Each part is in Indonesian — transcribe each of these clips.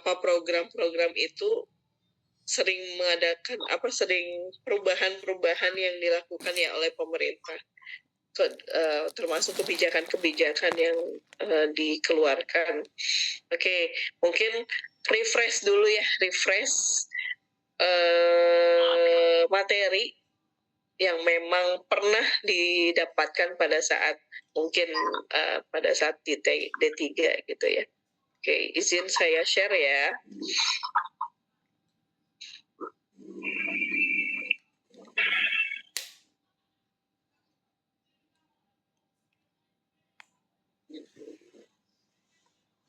beberapa program-program itu sering mengadakan sering perubahan-perubahan yang dilakukan ya oleh pemerintah, termasuk kebijakan-kebijakan yang dikeluarkan. Oke, mungkin refresh dulu ya, materi yang memang pernah didapatkan pada saat mungkin pada saat di D3 gitu ya. Oke, izin saya share ya.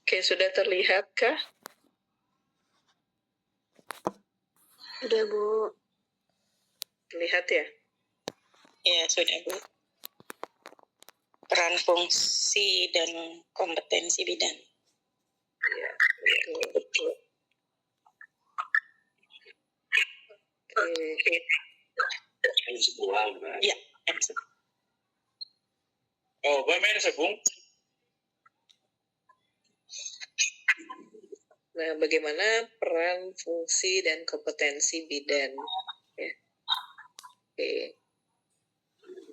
Oke, sudah terlihatkah? Sudah, Bu. Terlihat ya? Ya, sudah, Bu. Peran, fungsi, dan kompetensi bidan. Ya, betul. Oke. Ya, oh, bagaimana Bung? Nah, bagaimana peran, fungsi, dan kompetensi bidan? Ya. Oke.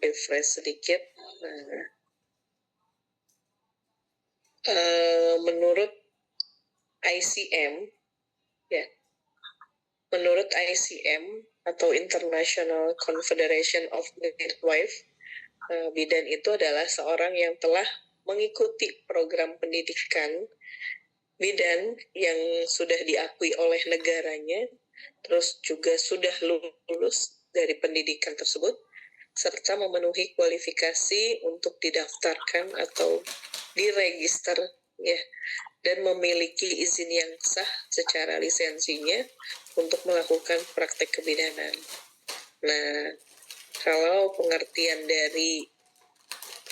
Refresh sedikit. Nah, menurut ICM, ya, menurut ICM atau International Confederation of Midwife, bidan itu adalah seorang yang telah mengikuti program pendidikan bidan yang sudah diakui oleh negaranya, terus juga sudah lulus dari pendidikan tersebut, serta memenuhi kualifikasi untuk didaftarkan atau diregister ya, dan memiliki izin yang sah secara lisensinya untuk melakukan praktek kebidanan. Nah, kalau pengertian dari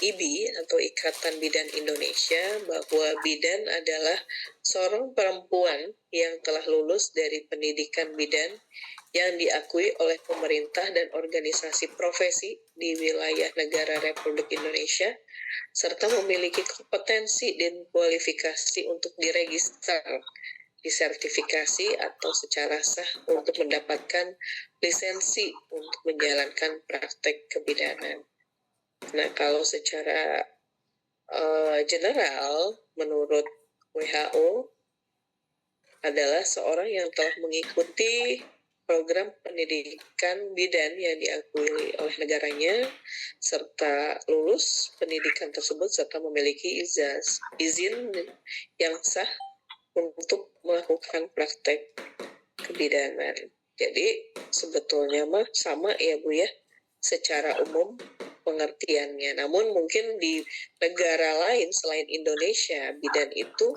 IBI atau Ikatan Bidan Indonesia, bahwa bidan adalah seorang perempuan yang telah lulus dari pendidikan bidan yang diakui oleh pemerintah dan organisasi profesi di wilayah negara Republik Indonesia, serta memiliki kompetensi dan kualifikasi untuk diregister, disertifikasi atau secara sah untuk mendapatkan lisensi untuk menjalankan praktek kebidanan. Nah, kalau secara general, menurut WHO, adalah seorang yang telah mengikuti program pendidikan bidan yang diakui oleh negaranya, serta lulus pendidikan tersebut, serta memiliki izin yang sah untuk melakukan praktek kebidanan. Jadi, sebetulnya mah sama ya Bu ya, secara umum pengertiannya. Namun mungkin di negara lain selain Indonesia, bidan itu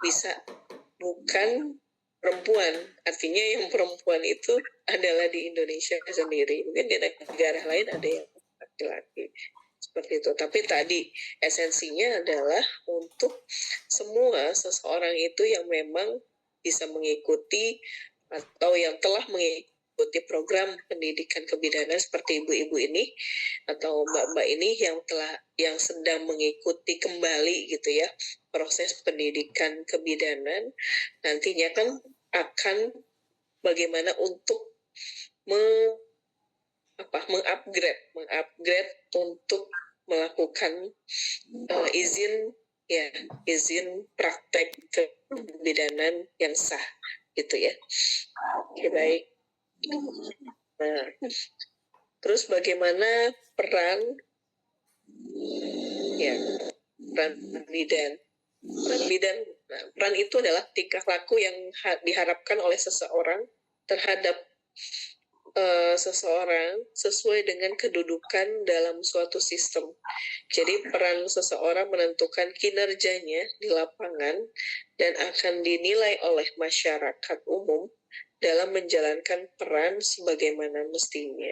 bisa bukan perempuan. Artinya yang perempuan itu adalah di Indonesia sendiri. Mungkin di negara lain ada yang laki-laki. Seperti itu. Tapi tadi esensinya adalah untuk semua seseorang itu yang memang bisa mengikuti atau yang telah mengikuti program pendidikan kebidanan seperti ibu-ibu ini atau mbak-mbak ini yang sedang mengikuti kembali gitu ya proses pendidikan kebidanan, nantinya kan akan bagaimana untuk mengupgrade untuk melakukan izin praktek kebidanan yang sah gitu ya. Oke, baik. Nah, terus bagaimana peran bidan? Peran itu adalah tingkah laku yang diharapkan oleh seseorang terhadap seseorang sesuai dengan kedudukan dalam suatu sistem. Jadi peran seseorang menentukan kinerjanya di lapangan dan akan dinilai oleh masyarakat umum dalam menjalankan peran sebagaimana mestinya.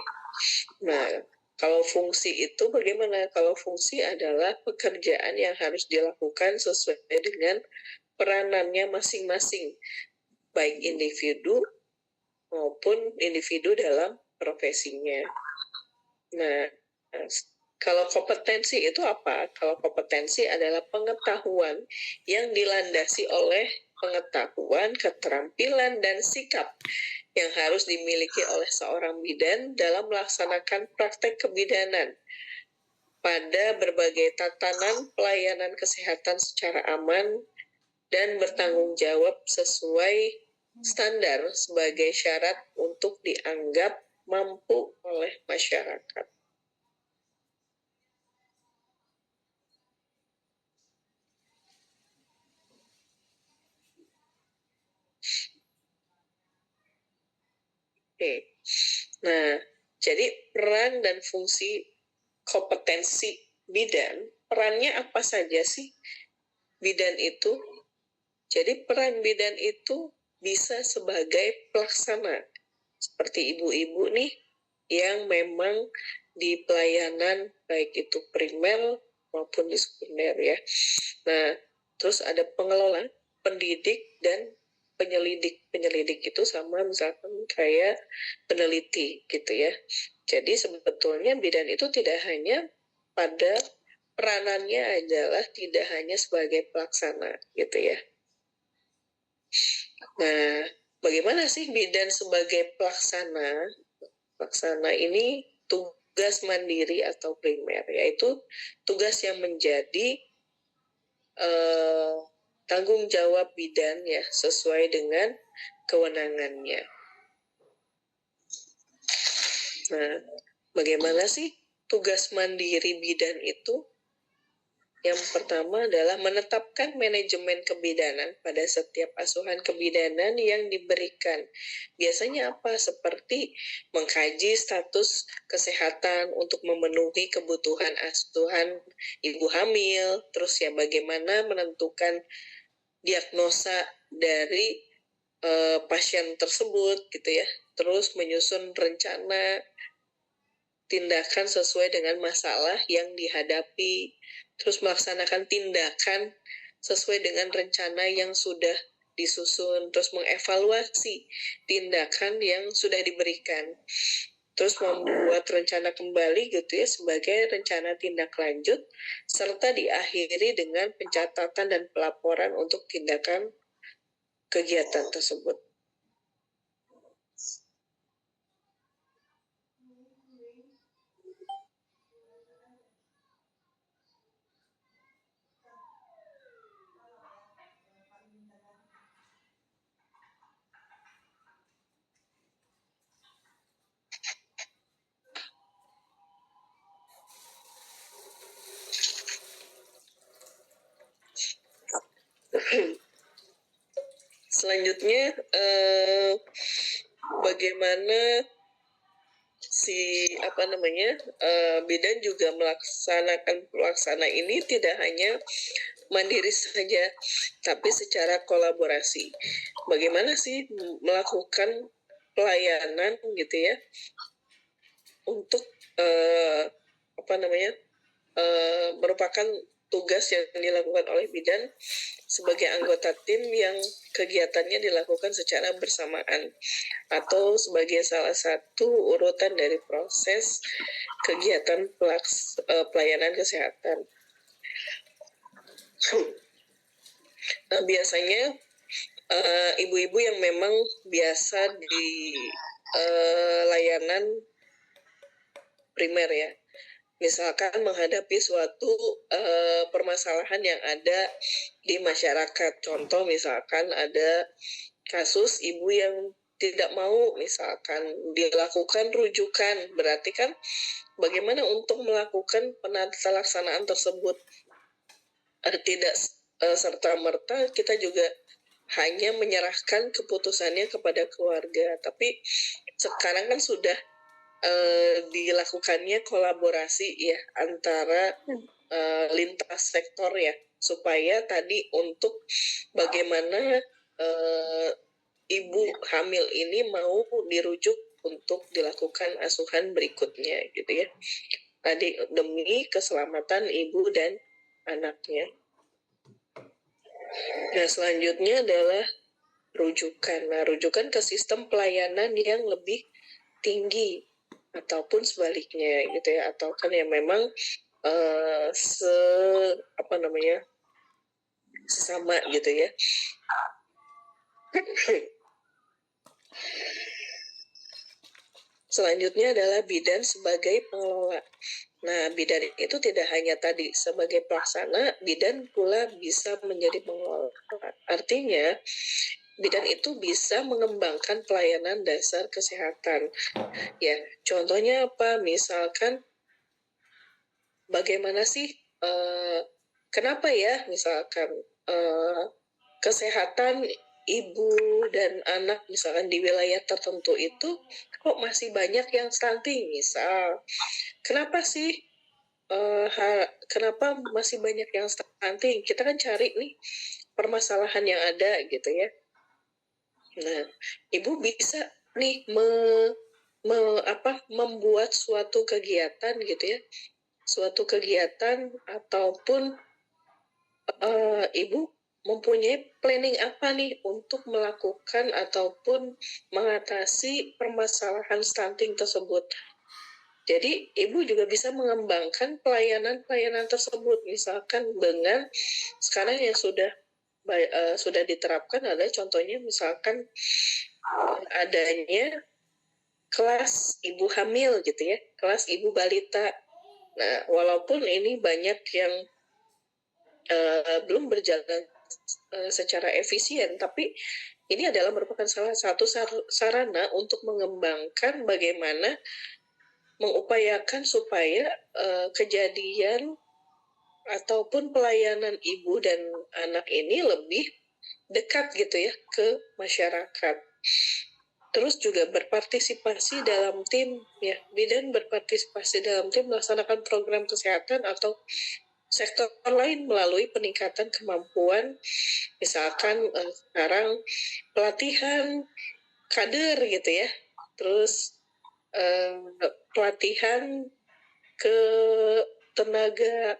Nah, kalau fungsi itu bagaimana? Kalau fungsi adalah pekerjaan yang harus dilakukan sesuai dengan peranannya masing-masing, baik individu maupun individu dalam profesinya. Nah, kalau kompetensi itu apa? Kalau kompetensi adalah pengetahuan yang dilandasi oleh pengetahuan, keterampilan, dan sikap yang harus dimiliki oleh seorang bidan dalam melaksanakan praktek kebidanan pada berbagai tatanan pelayanan kesehatan secara aman dan bertanggung jawab sesuai standar sebagai syarat untuk dianggap mampu oleh masyarakat. Oke. Nah, jadi peran dan fungsi kompetensi bidan, perannya apa saja sih bidan itu? Jadi peran bidan itu bisa sebagai pelaksana, seperti ibu-ibu nih, yang memang di pelayanan baik itu primer maupun di sekunder ya. Nah, terus ada pengelola, pendidik, dan penyelidik. Penyelidik itu sama misalkan kayak peneliti gitu ya. Jadi sebetulnya bidan itu tidak hanya pada peranannya adalah tidak hanya sebagai pelaksana gitu ya. Nah, bagaimana sih bidan sebagai pelaksana? Pelaksana ini tugas mandiri atau primer, yaitu tugas yang menjadi tanggung jawab bidan ya sesuai dengan kewenangannya. Nah, bagaimana sih tugas mandiri bidan itu? Yang pertama adalah menetapkan manajemen kebidanan pada setiap asuhan kebidanan yang diberikan. Biasanya apa? Seperti mengkaji status kesehatan untuk memenuhi kebutuhan asuhan ibu hamil, terus ya bagaimana menentukan diagnosa dari pasien tersebut gitu ya. Terus menyusun rencana tindakan sesuai dengan masalah yang dihadapi, terus melaksanakan tindakan sesuai dengan rencana yang sudah disusun, terus mengevaluasi tindakan yang sudah diberikan, terus membuat rencana kembali gitu ya sebagai rencana tindak lanjut, serta diakhiri dengan pencatatan dan pelaporan untuk tindakan kegiatan tersebut. Selanjutnya, bagaimana si bidan juga melaksanakan pelaksana ini tidak hanya mandiri saja, tapi secara kolaborasi. Bagaimana sih melakukan pelayanan gitu ya untuk merupakan tugas yang dilakukan oleh bidan sebagai anggota tim yang kegiatannya dilakukan secara bersamaan atau sebagai salah satu urutan dari proses kegiatan pelayanan kesehatan. Nah, biasanya ibu-ibu yang memang biasa di layanan primer ya, misalkan menghadapi suatu permasalahan yang ada di masyarakat. Contoh misalkan ada kasus ibu yang tidak mau misalkan dilakukan rujukan, berarti kan bagaimana untuk melakukan penata-laksanaan tersebut. Tidak serta-merta kita juga hanya menyerahkan keputusannya kepada keluarga, tapi sekarang kan sudah dilakukannya kolaborasi ya antara lintas sektor ya, supaya tadi untuk bagaimana ibu hamil ini mau dirujuk untuk dilakukan asuhan berikutnya gitu ya, tadi demi keselamatan ibu dan anaknya. Nah, selanjutnya adalah rujukan. Nah, rujukan ke sistem pelayanan yang lebih tinggi ataupun sebaliknya gitu ya, atau kan yang memang sesama gitu ya. Selanjutnya adalah bidan sebagai pengelola. Nah, bidan itu tidak hanya tadi sebagai pelaksana, bidan pula bisa menjadi pengelola. Artinya, bidan itu bisa mengembangkan pelayanan dasar kesehatan. Ya, contohnya apa? Misalkan bagaimana sih kenapa ya misalkan kesehatan ibu dan anak misalkan di wilayah tertentu itu kok masih banyak yang stunting misal. Kenapa sih kenapa masih banyak yang stunting? Kita kan cari nih permasalahan yang ada gitu ya. Nah, ibu bisa nih membuat suatu kegiatan gitu ya, suatu kegiatan ataupun ibu mempunyai planning apa nih untuk melakukan ataupun mengatasi permasalahan stunting tersebut. Jadi ibu juga bisa mengembangkan pelayanan-pelayanan tersebut, misalkan dengan sekarang yang sudah diterapkan adalah contohnya misalkan adanya kelas ibu hamil gitu ya, kelas ibu balita. Nah, walaupun ini banyak yang belum berjalan secara efisien, tapi ini adalah merupakan salah satu sarana untuk mengembangkan bagaimana mengupayakan supaya kejadian ataupun pelayanan ibu dan anak ini lebih dekat gitu ya ke masyarakat. Terus juga berpartisipasi dalam tim ya, bidan berpartisipasi dalam tim melaksanakan program kesehatan atau sektor lain melalui peningkatan kemampuan, misalkan sekarang pelatihan kader gitu ya, terus pelatihan ke tenaga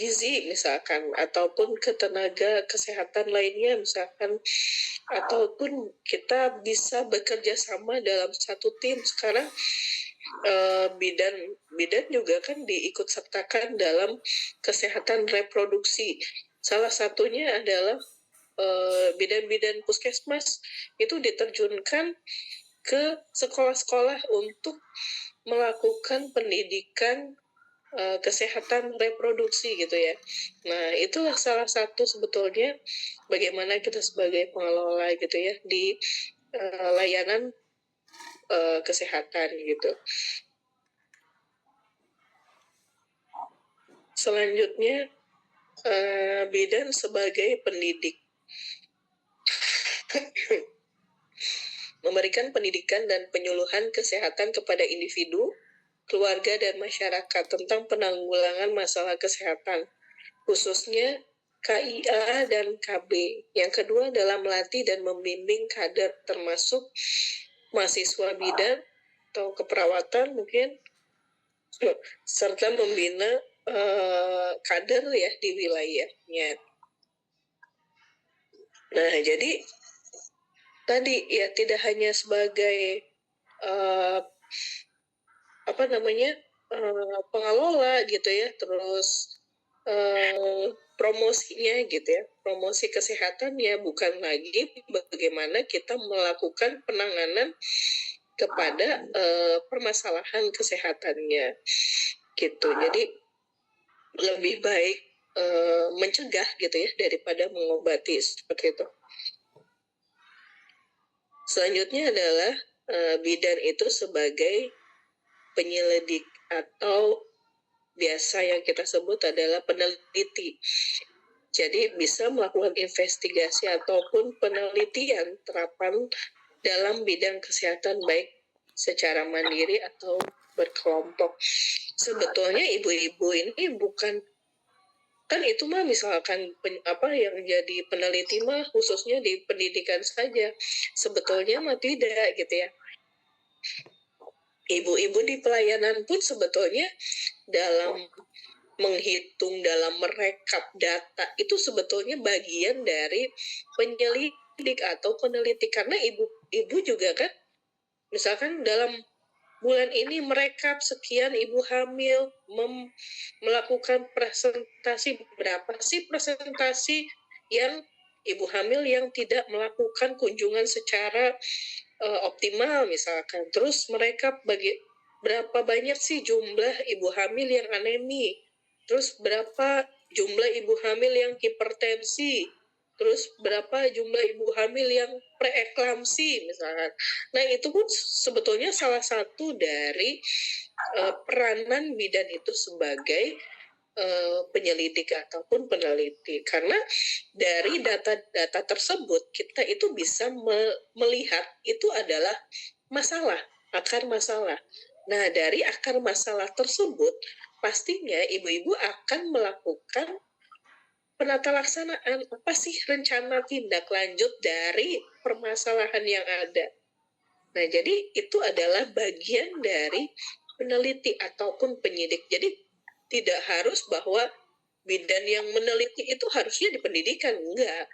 gizi misalkan, ataupun ke tenaga kesehatan lainnya misalkan, ataupun kita bisa bekerja sama dalam satu tim. Sekarang bidan juga kan diikut sertakan dalam kesehatan reproduksi. Salah satunya adalah bidan-bidan puskesmas itu diterjunkan ke sekolah-sekolah untuk melakukan pendidikan kesehatan reproduksi gitu ya. Nah, itulah salah satu sebetulnya bagaimana kita sebagai pengelola gitu ya di layanan kesehatan gitu. Selanjutnya bidan sebagai pendidik. Memberikan pendidikan dan penyuluhan kesehatan kepada individu, keluarga dan masyarakat tentang penanggulangan masalah kesehatan, khususnya KIA dan KB. Yang kedua adalah melatih dan membimbing kader termasuk mahasiswa bidan atau keperawatan mungkin, serta membina kader ya di wilayahnya. Nah, jadi tadi ya tidak hanya sebagai pengelola gitu ya, terus promosinya gitu ya, promosi kesehatannya bukan lagi bagaimana kita melakukan penanganan kepada permasalahan kesehatannya gitu. Jadi lebih baik mencegah gitu ya daripada mengobati seperti itu. Selanjutnya adalah bidan itu sebagai penyelidik atau biasa yang kita sebut adalah peneliti. Jadi bisa melakukan investigasi ataupun penelitian terapan dalam bidang kesehatan baik secara mandiri atau berkelompok. Sebetulnya ibu-ibu ini bukan, kan itu mah misalkan yang jadi peneliti mah khususnya di pendidikan saja. Sebetulnya mah tidak gitu ya. Ibu-ibu di pelayanan pun sebetulnya dalam menghitung, dalam merekap data itu sebetulnya bagian dari penyelidik atau peneliti, karena ibu juga kan misalkan dalam bulan ini merekap sekian ibu hamil, melakukan presentasi berapa sih presentasi yang ibu hamil yang tidak melakukan kunjungan secara optimal misalkan. Terus mereka berapa banyak sih jumlah ibu hamil yang anemi? Terus berapa jumlah ibu hamil yang hipertensi? Terus berapa jumlah ibu hamil yang preeklamsi misalkan. Nah, itu pun sebetulnya salah satu dari peranan bidan itu sebagai penyelidik ataupun peneliti, karena dari data-data tersebut kita itu bisa melihat itu adalah masalah, akar masalah. Nah, dari akar masalah tersebut pastinya ibu-ibu akan melakukan penata laksanaan, apa sih rencana tindak lanjut dari permasalahan yang ada. Nah, jadi itu adalah bagian dari peneliti ataupun penyidik. Jadi tidak harus bahwa bidan yang meneliti itu harusnya di pendidikan, enggak.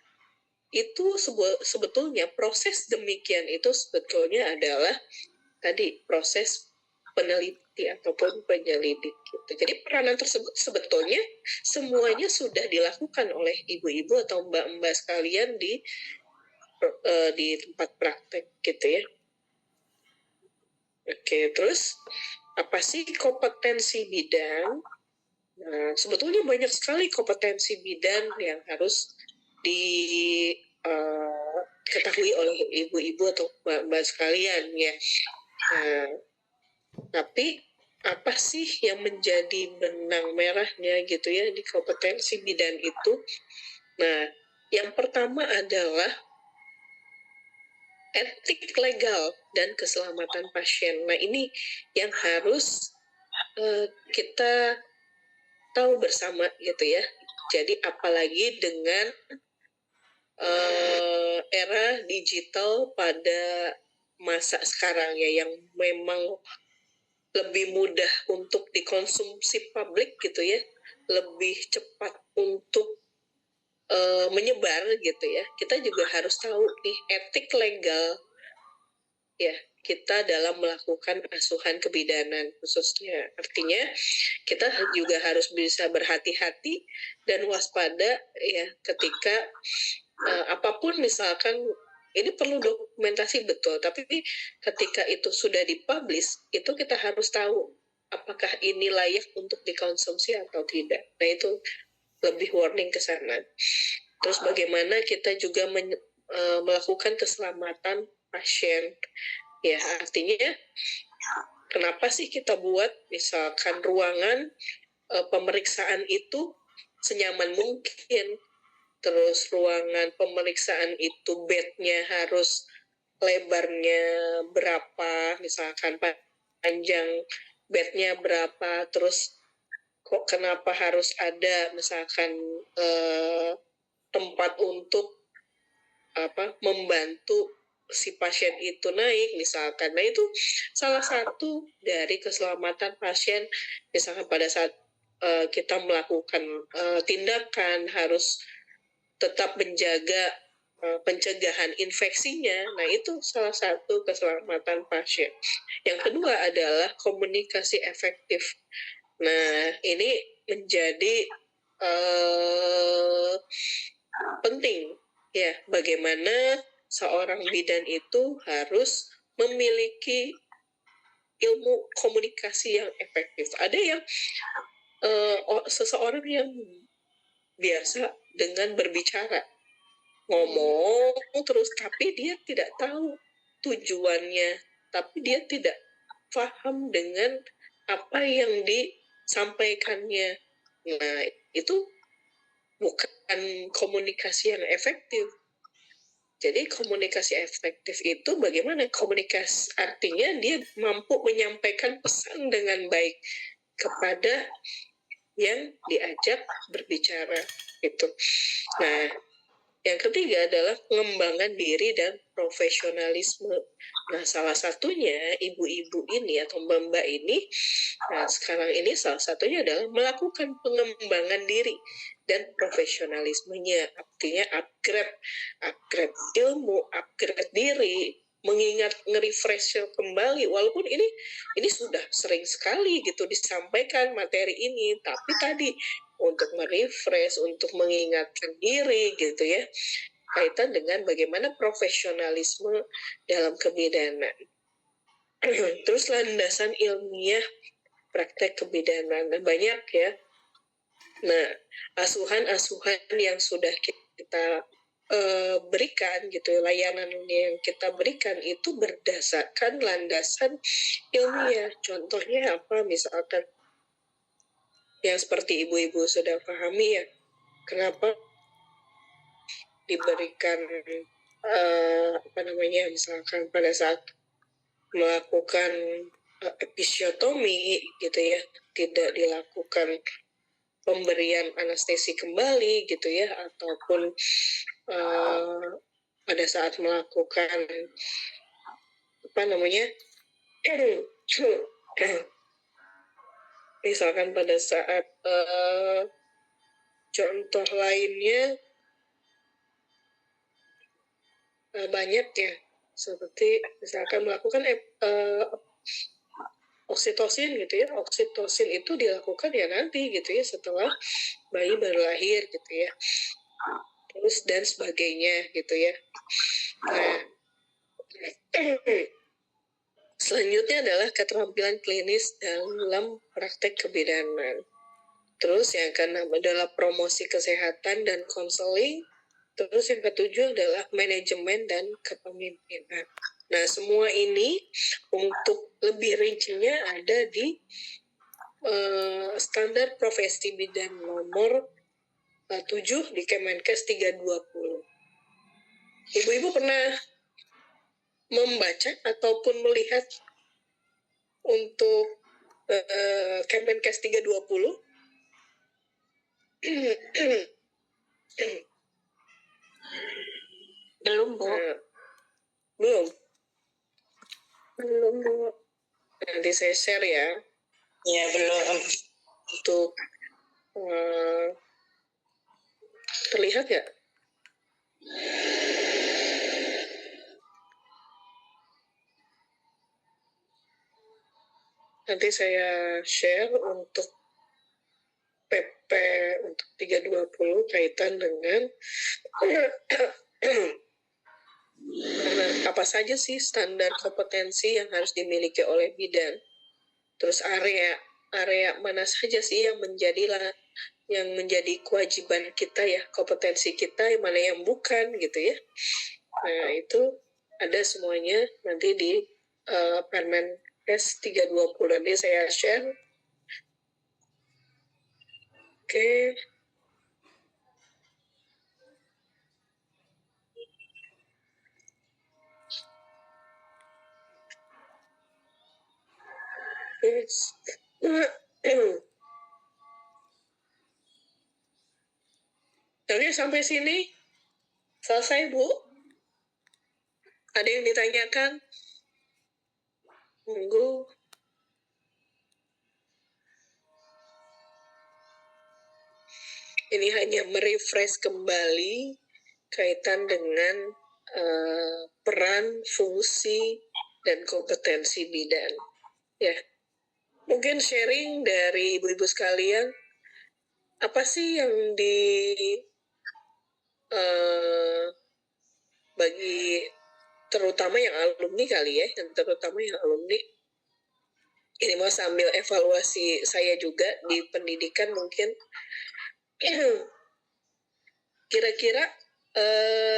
Itu sebetulnya proses demikian itu sebetulnya adalah tadi proses peneliti ataupun penyelidik gitu. Jadi peranan tersebut sebetulnya semuanya sudah dilakukan oleh ibu-ibu atau mbak-mbak sekalian di tempat praktek gitu ya. Oke, terus apa sih kompetensi bidan? Nah, sebetulnya banyak sekali kompetensi bidan yang harus diketahui oleh ibu-ibu atau mbak-mbak sekalian ya. Nah, tapi apa sih yang menjadi benang merahnya gitu ya di kompetensi bidan itu? Nah, yang pertama adalah etik legal dan keselamatan pasien. Nah, ini yang harus kita tahu bersama gitu ya. Jadi apalagi dengan era digital pada masa sekarang ya, yang memang lebih mudah untuk dikonsumsi publik gitu ya, lebih cepat untuk menyebar gitu ya. Kita juga harus tahu nih etik legal ya kita dalam melakukan asuhan kebidanan khususnya. Artinya kita juga harus bisa berhati-hati dan waspada ya ketika apapun misalkan ini perlu dokumentasi betul, tapi ketika itu sudah dipublish itu kita harus tahu apakah ini layak untuk dikonsumsi atau tidak. Nah, itu lebih warning ke sana. Terus bagaimana kita juga melakukan keselamatan pasien. Ya, artinya kenapa sih kita buat misalkan ruangan pemeriksaan itu senyaman mungkin, terus ruangan pemeriksaan itu bednya harus lebarnya berapa, misalkan panjang bednya berapa, terus kok kenapa harus ada misalkan tempat untuk membantu si pasien itu naik misalkan. Nah, itu salah satu dari keselamatan pasien misalkan pada saat kita melakukan tindakan harus tetap menjaga pencegahan infeksinya. Nah, itu salah satu keselamatan pasien. Yang kedua adalah komunikasi efektif. Nah, ini menjadi penting ya, bagaimana seorang bidan itu harus memiliki ilmu komunikasi yang efektif. Ada yang seseorang yang biasa dengan berbicara, ngomong terus, tapi dia tidak tahu tujuannya, tapi dia tidak paham dengan apa yang disampaikannya. Nah, itu bukan komunikasi yang efektif. Jadi komunikasi efektif itu bagaimana? Komunikasi artinya dia mampu menyampaikan pesan dengan baik kepada yang diajak berbicara itu. Nah, yang ketiga adalah pengembangan diri dan profesionalisme. Nah, salah satunya ibu-ibu ini atau mbak-mbak ini, nah sekarang ini salah satunya adalah melakukan pengembangan diri dan profesionalismenya. Artinya upgrade ilmu, upgrade diri, mengingat nge-refresh kembali, walaupun ini sudah sering sekali gitu disampaikan materi ini, tapi tadi untuk merefresh, untuk mengingatkan diri gitu ya, kaitan dengan bagaimana profesionalisme dalam kebidanan. Terus landasan ilmiah praktek kebidanan banyak ya. Nah, asuhan-asuhan yang sudah kita berikan gitu, layanan yang kita berikan itu berdasarkan landasan ilmiah. Contohnya apa? Misalkan yang seperti ibu-ibu sudah pahami ya, kenapa diberikan misalkan pada saat melakukan episiotomi gitu ya, tidak dilakukan pemberian anestesi kembali gitu ya, ataupun pada saat melakukan misalkan pada saat contoh lainnya banyak ya, seperti misalkan melakukan oksitosin gitu ya. Oksitosin itu dilakukan ya nanti gitu ya, setelah bayi baru lahir gitu ya, terus dan sebagainya gitu ya. Nah, selanjutnya adalah keterampilan klinis dalam praktek kebidanan. Terus yang keenam adalah promosi kesehatan dan konseling. Terus yang ketujuh adalah manajemen dan kepemimpinan. Nah, semua ini untuk lebih rincinya ada di standar profesi bidan nomor 7 di Kemenkes 320. Ibu-ibu pernah membaca ataupun melihat untuk Kemenkes 320? Belum, Bu. Belum? Belum, Bu. Nanti saya share ya. Ya, belum. Untuk terlihat ya? Nanti saya share untuk PP untuk 320 kaitan dengan apa saja sih standar kompetensi yang harus dimiliki oleh bidan. Terus area mana saja sih yang menjadi kewajiban kita ya, kompetensi kita, yang mana yang bukan gitu ya. Nah, itu ada semuanya nanti di Permenkes 320. Nanti saya share. Oke. Yes. Oke, sampai sini selesai, Bu. Ada yang ditanyakan? Monggo. Ini hanya merefresh kembali kaitan dengan peran, fungsi, dan kompetensi bidan. Ya, mungkin sharing dari ibu-ibu sekalian, apa sih yang bagi terutama yang alumni kali ya, ini mau sambil evaluasi saya juga di pendidikan mungkin. Kira-kira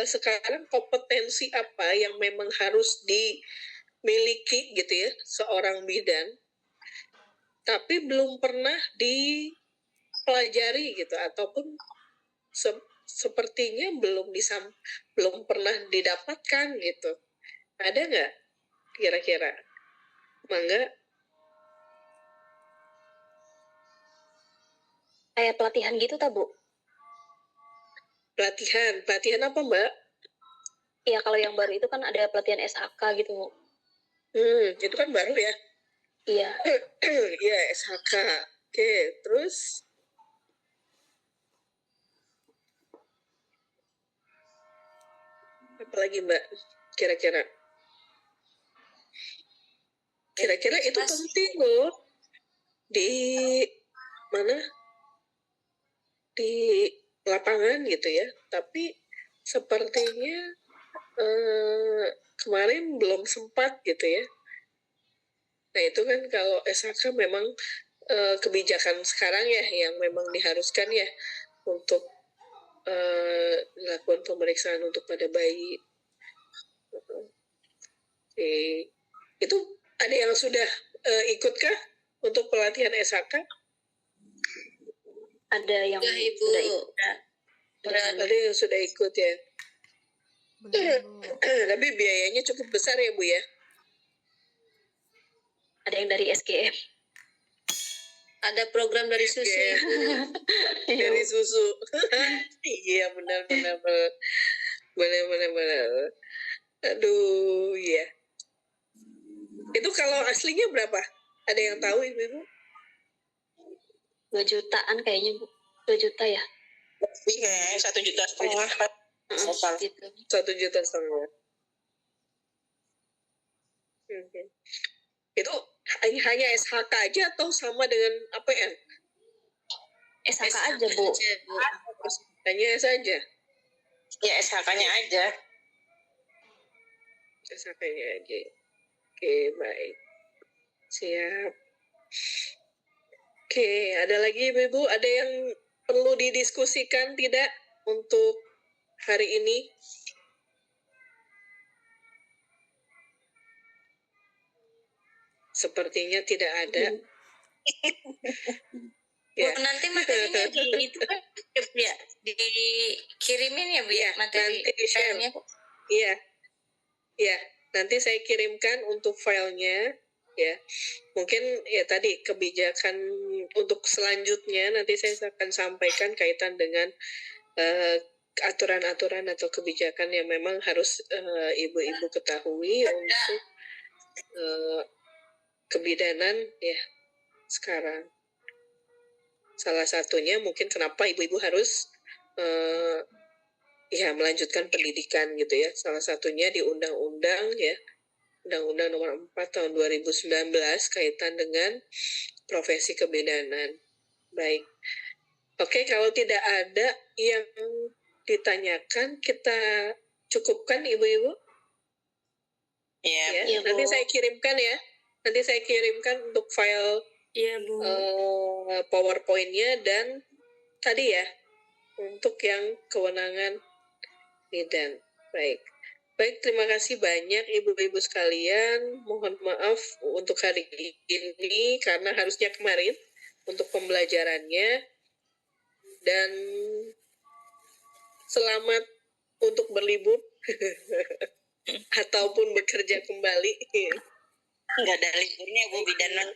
sekarang kompetensi apa yang memang harus dimiliki gitu ya seorang bidan, tapi belum pernah dipelajari gitu, ataupun sepertinya belum pernah didapatkan gitu. Ada nggak kira-kira? Mangga. Kayak pelatihan gitu, tak, Bu? Pelatihan apa, Mbak? Iya, kalau yang baru itu kan ada pelatihan SHK gitu, Bu. Itu kan baru ya? Iya. Iya, SHK. Oke, terus? Apa lagi, Mbak? Kira-kira itu penting loh. Di mana? Di lapangan gitu ya. Tapi sepertinya kemarin belum sempat gitu ya. Nah itu kan kalau SHK memang kebijakan sekarang ya yang memang diharuskan ya untuk dilakukan pemeriksaan untuk pada bayi. Itu ada yang sudah ikutkah untuk pelatihan SHK? Ada yang Udah, Ibu. sudah ikut. Ada yang sudah ikut ya. Benar, Bu. Tapi biayanya cukup besar ya Bu ya. Ada yang dari SGM. Ada program dari susu, Oke. Ibu. Dari susu. Iya benar. Aduh ya. Itu kalau aslinya berapa? Ada yang tahu Ibu? 2 jutaan kayaknya, Bu. 2 juta ya? Iya, 1,5 juta. Gitu. 1,5 juta. Itu hanya SHK aja atau sama dengan APN? SHK aja, Bu. Hanya saja. Ya, SHK-nya aja. SHK-nya aja. Oke, baik. Siap. Oke, ada lagi Ibu? Ada yang perlu didiskusikan tidak untuk hari ini? Sepertinya tidak ada. Ya. Bu, nanti materinya itu kan ya, dikirimin ya Bu ya, materi nanti di-share. filenya, Bu. Iya, nanti saya kirimkan untuk filenya, ya. Mungkin ya tadi kebijakan untuk selanjutnya nanti saya akan sampaikan kaitan dengan aturan-aturan atau kebijakan yang memang harus ibu-ibu ketahui untuk kebidanan ya sekarang. Salah satunya mungkin kenapa ibu-ibu harus ya melanjutkan pendidikan gitu ya. Salah satunya di undang-undang ya, Undang-Undang Nomor 4 Tahun 2019 kaitan dengan profesi kebidanan. Baik. Oke, kalau tidak ada yang ditanyakan, kita cukupkan ibu-ibu? Iya. Ya, Iya, Bu. nanti saya kirimkan ya. Nanti saya kirimkan untuk file Iya, Bu. PowerPoint-nya dan tadi ya untuk yang kewenangan bidan. Baik. Baik, terima kasih banyak ibu-ibu sekalian. Mohon maaf untuk hari ini karena harusnya kemarin untuk pembelajarannya. Dan selamat untuk berlibur ataupun bekerja kembali. Nggak ada liburnya, Bu, bidanan.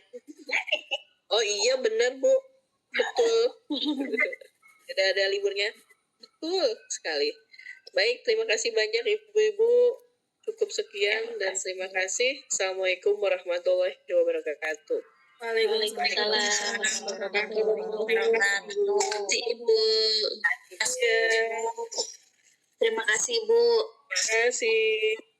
Oh iya benar Bu, betul. Tidak ada liburnya, betul sekali. Baik, terima kasih banyak ibu-ibu. Cukup sekian dan terima kasih. Assalamualaikum warahmatullahi wabarakatuh. Waalaikumsalam. Terima kasih, Ibu. Ya, Terima kasih, Bu. terima kasih.